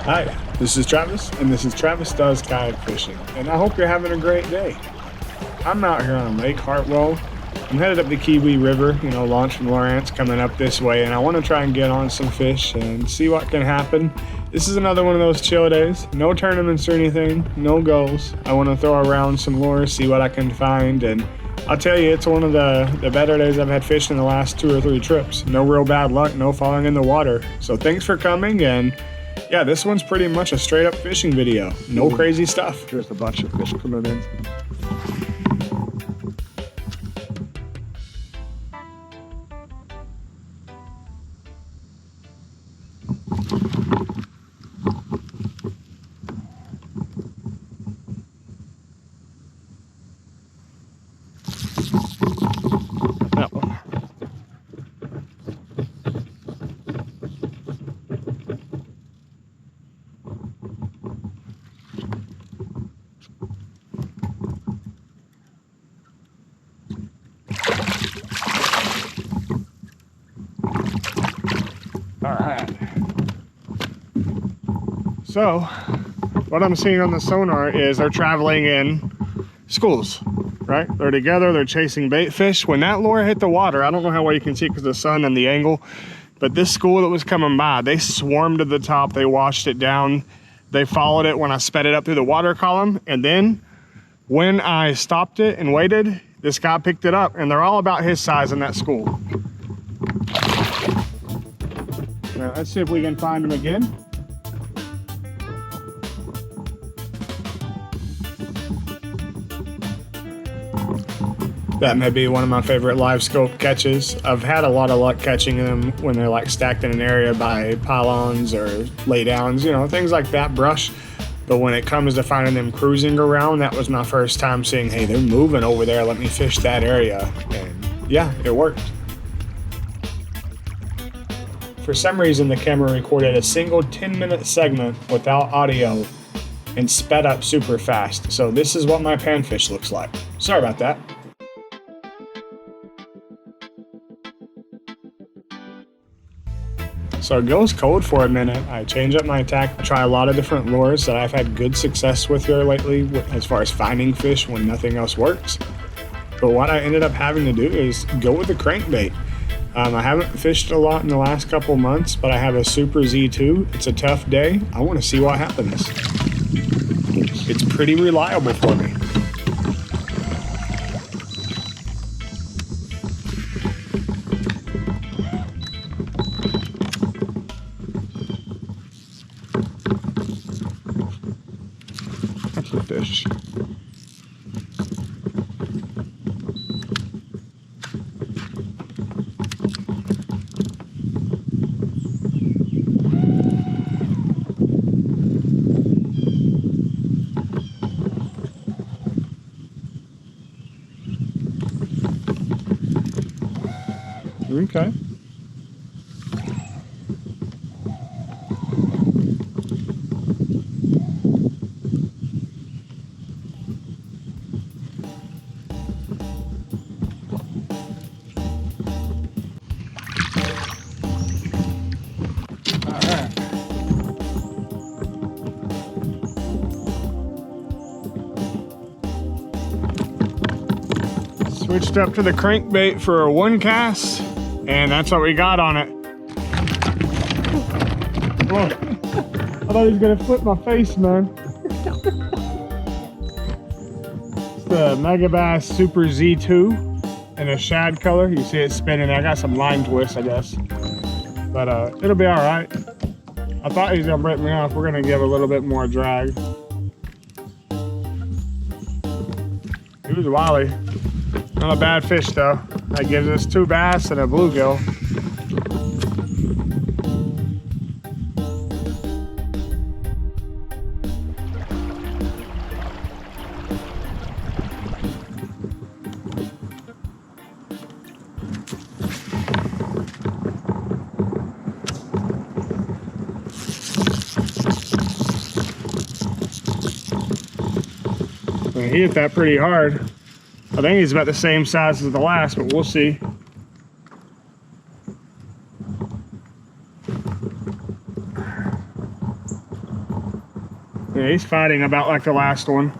Hi, this is Travis, and this is Travis Does Kayak Fishing, and I hope you're having a great day. I'm out here on Lake Hartwell. I'm headed up the Keowee River, launch from Lawrence, coming up this way, and I want to try and get on some fish and see what can happen. This is another one of those chill days. No tournaments or anything, no goals. I want to throw around some lures, see what I can find, and I'll tell you, it's one of the better days I've had fishing in the last 2 or 3 trips. No real bad luck, no falling in the water. So thanks for coming, and yeah, this one's pretty much a straight up fishing video. No crazy stuff. There's a bunch of fish coming in. That one. All right. So, what I'm seeing on the sonar is they're traveling in schools, right? They're together, they're chasing bait fish. When that lure hit the water, I don't know how well you can see it because of the sun and the angle, but this school that was coming by, they swarmed to the top, they washed it down, they followed it when I sped it up through the water column, and then when I stopped it and waited, this guy picked it up, and they're all about his size in that school. Now, let's see if we can find him again. That may be one of my favorite live scope catches. I've had a lot of luck catching them when they're like stacked in an area by pylons or laydowns, things like that, brush. But when it comes to finding them cruising around, that was my first time seeing, hey, they're moving over there, let me fish that area. And yeah, it worked. For some reason, the camera recorded a single 10-minute segment without audio and sped up super fast. So this is what my panfish looks like. Sorry about that. So it goes cold for a minute. I change up my attack, try a lot of different lures that I've had good success with here lately as far as finding fish when nothing else works. But what I ended up having to do is go with the crankbait. I haven't fished a lot in the last couple months, but I have a Super Z2. It's a tough day. I want to see what happens. It's pretty reliable for me. That's a fish. Okay. All right. Switched up to the crankbait for a 1 cast. And that's what we got on it. Oh, I thought he was gonna flip my face, man. It's the Megabass Super Z2 in a shad color. You see it spinning. I got some line twists, I guess. But it'll be all right. I thought he was gonna break me off. We're gonna give a little bit more drag. He was wily. Not a bad fish though. That gives us 2 bass and a bluegill. He hit that pretty hard. I think he's about the same size as the last, but we'll see. Yeah, he's fighting about like the last one.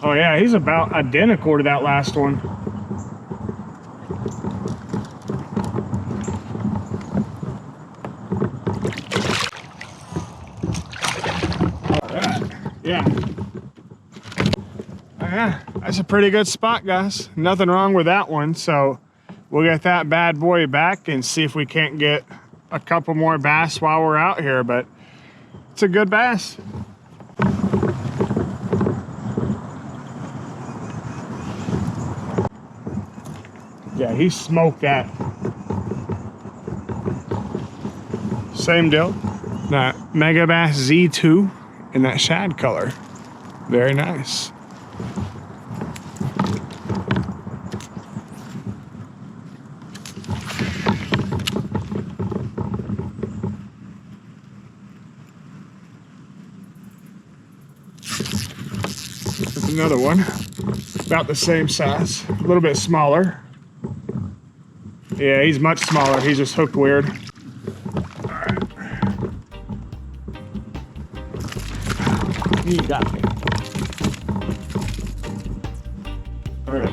Oh yeah, he's about identical to that last one. Yeah. Yeah, that's a pretty good spot, guys. Nothing wrong with that one. So we'll get that bad boy back and see if we can't get a couple more bass while we're out here, but it's a good bass. Yeah, he smoked that. Same deal. That Megabass Z2 in that shad color. Very nice. There's another one, about the same size, a little bit smaller. Yeah, he's much smaller. He's just hooked weird. All right. You got me. All right.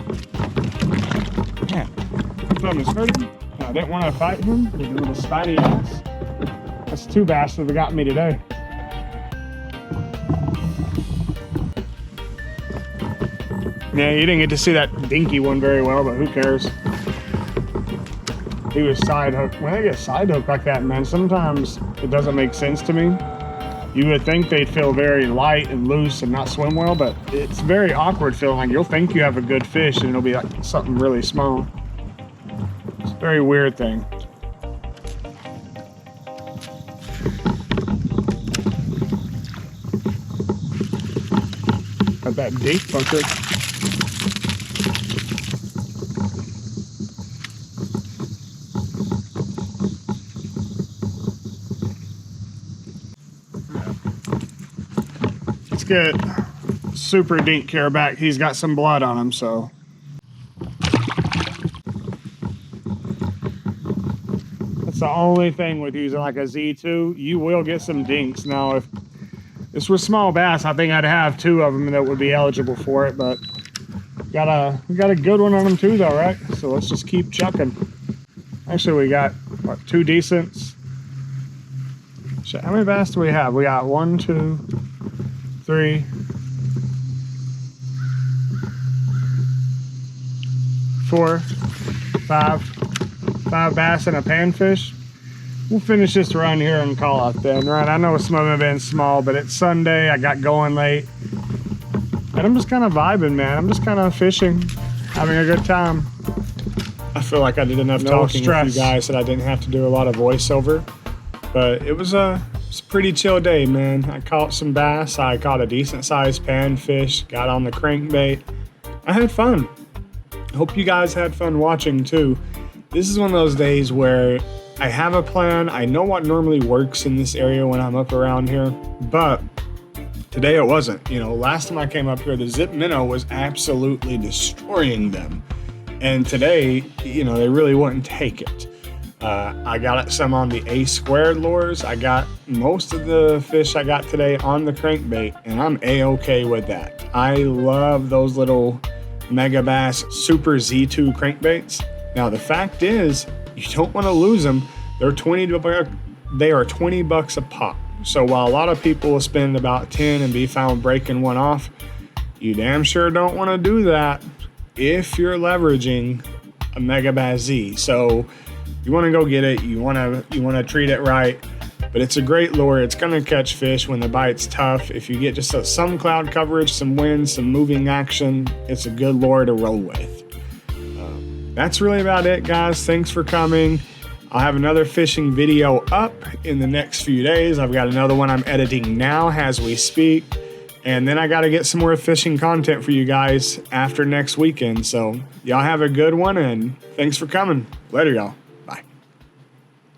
Man, thumb is hurting. I didn't want to fight him with a little spiny ass. That's two bass that have got me today. Yeah, you didn't get to see that dinky one very well, but who cares? He was side hooked. When I get side hooked like that, man, sometimes it doesn't make sense to me. You would think they'd feel very light and loose and not swim well, but it's very awkward feeling. Like you'll think you have a good fish and it'll be like something really small. It's a very weird thing. Got that dink bunker. Let's get Super Dink here back. He's got some blood on him, so. That's the only thing with using like a Z2. You will get some dinks. Now, if this was small bass, I think I'd have two of them that would be eligible for it, but we got a good one on them too though, right? So let's just keep chucking. Actually, we got, what, two decents? Shit, how many bass do we have? We got 1, 2, 3, 4, 5 bass and a panfish. We'll finish this run here and call it then, right? I know some of them have been small, but it's Sunday. I got going late. And I'm just kind of vibing, man. I'm just kind of fishing, having a good time. I feel like I did enough talking with you guys that I didn't have to do a lot of voiceover. But it was a pretty chill day, man. I caught some bass. I caught a decent sized panfish. Got on the crankbait. I had fun. Hope you guys had fun watching too. This is one of those days where I have a plan. I know what normally works in this area when I'm up around here, but today it wasn't. You know, last time I came up here, the zip minnow was absolutely destroying them. And today, you know, they really wouldn't take it. I got some on the A squared lures. I got most of the fish I got today on the crankbait, and I'm A-okay with that. I love those little Megabass Super Z2 crankbaits. Now, the fact is, you don't want to lose them. They are $20 a pop. So while a lot of people will spend about 10 and be found breaking one off, you damn sure don't want to do that if you're leveraging a Megabass Z. So you want to go get it. You want to treat it right. But it's a great lure. It's going to catch fish when the bite's tough. If you get just some cloud coverage, some wind, some moving action, it's a good lure to roll with. That's really about it, guys. Thanks for coming. I'll have another fishing video up in the next few days. I've got another one I'm editing now as we speak. And then I got to get some more fishing content for you guys after next weekend. So y'all have a good one, and thanks for coming. Later, y'all.